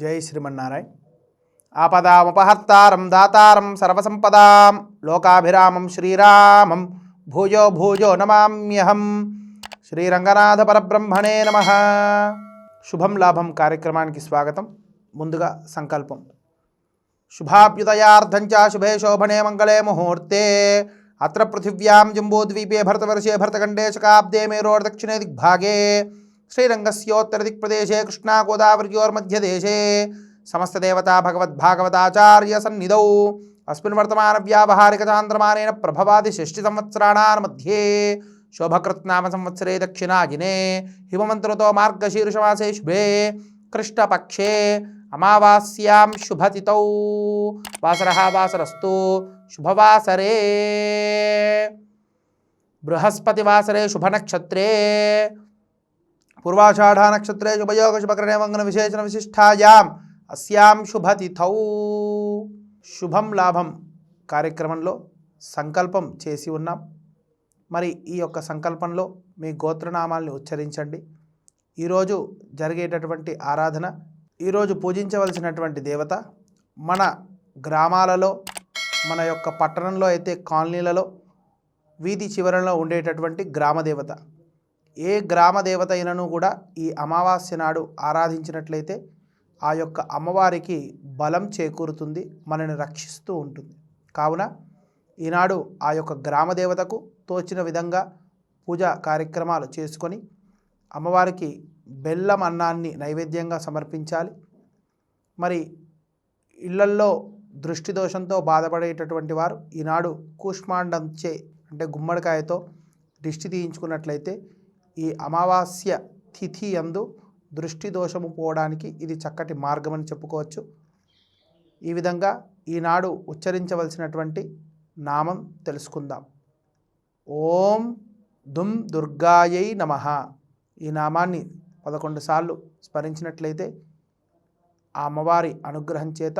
జై శ్రీమన్నారాయణ. ఆపదామపహర్తారం దాతారం సర్వసంపదాం లోకాభిరామం శ్రీరామం భూజో భూజో నమామ్యహం. శ్రీరంగనాథ పరబ్రహ్మణే నమః. శుభం లాభం కార్యక్రమానికి స్వాగతం. ముందుగా సంకల్పం. శుభాభ్యుదయార్థం చ శుభే శోభనే మంగళే ముహూర్తే అత్ర పృథివ్యాం జంబూద్వీపే భరతవర్షే భరతఖండే శకాబ్దే మేరోర్ దక్షిణే దిగ్భాగే శ్రీరంగస్యోత్తర దిక్ప్రదేశే కృష్ణా గోదావరియోర్మధ్యదేశే సమస్తదేవతా భగవద్భాగవతాచార్య సన్నిధౌ అస్మిన్ వర్తమాన వ్యావహారిక చాంద్రమానేన ప్రభవాది షష్ఠి సంవత్సరాణాం మధ్యే శోభకృత్నామ సంవత్సరే దక్షిణాజినే హిమమంత్రతో మార్గశీర్షమాసే శుభే కృష్ణపక్షే అమావాస్యాం శుభతిథౌ వాసరః వాసరస్తు శుభవాసరే బృహస్పతివాసరే శుభనక్షత్రే పూర్వాషాఢ నక్షత్రే శుభయోగ శుభకరణే మంగళ విశేషణ విశిష్టాయాం అస్యాం శుభతిథౌ. శుభం లాభం కార్యక్రమంలో సంకల్పం చేసి ఉన్నాం. మరి ఈ యొక్క సంకల్పంలో మీ గోత్రనామాల్ని ఉచ్చరించండి. ఈరోజు జరిగేటటువంటి ఆరాధన, ఈరోజు పూజించవలసినటువంటి దేవత మన గ్రామాలలో, మన యొక్క పట్టణంలో అయితే కాలనీలలో, వీధి చివరలో ఉండేటటువంటి గ్రామదేవత. ఏ గ్రామదేవత అయినను కూడా ఈ అమావాస్య నాడు ఆరాధించినట్లయితే ఆ యొక్క అమ్మవారికి బలం చేకూరుతుంది, మనని రక్షిస్తూ ఉంటుంది. కావున ఈనాడు ఆ యొక్క గ్రామదేవతకు తోచిన విధంగా పూజా కార్యక్రమాలు చేసుకొని అమ్మవారికి బెల్లం అన్నాన్ని నైవేద్యంగా సమర్పించాలి. మరి ఇళ్లల్లో దృష్టి దోషంతో బాధపడేటటువంటి వారు ఈనాడు కూష్మాండంచే అంటే గుమ్మడికాయతో దిష్టి తీయించుకున్నట్లయితే ఈ అమావాస్య తిథి యందు దృష్టి దోషము పోవడానికి ఇది చక్కటి మార్గం అని చెప్పుకోవచ్చు. ఈ విధంగా ఈనాడు ఉచ్చరించవలసినటువంటి నామం తెలుసుకుందాం. ఓం దుమ్ దుర్గాయై నమః. ఈ నామాన్ని 11 సార్లు స్మరించినట్లయితే ఆ అమ్మవారి అనుగ్రహం చేత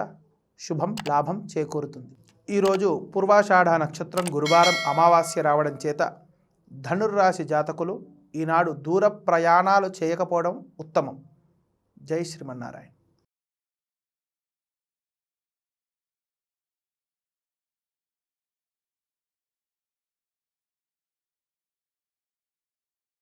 శుభం లాభం చేకూరుతుంది. ఈరోజు పూర్వాషాఢ నక్షత్రం గురువారం అమావాస్య రావడం చేత ధనుర్రాశి జాతకులు ఈనాడు దూర ప్రయాణాలు చేయకపోవడం ఉత్తమం. జై శ్రీమన్నారాయణ.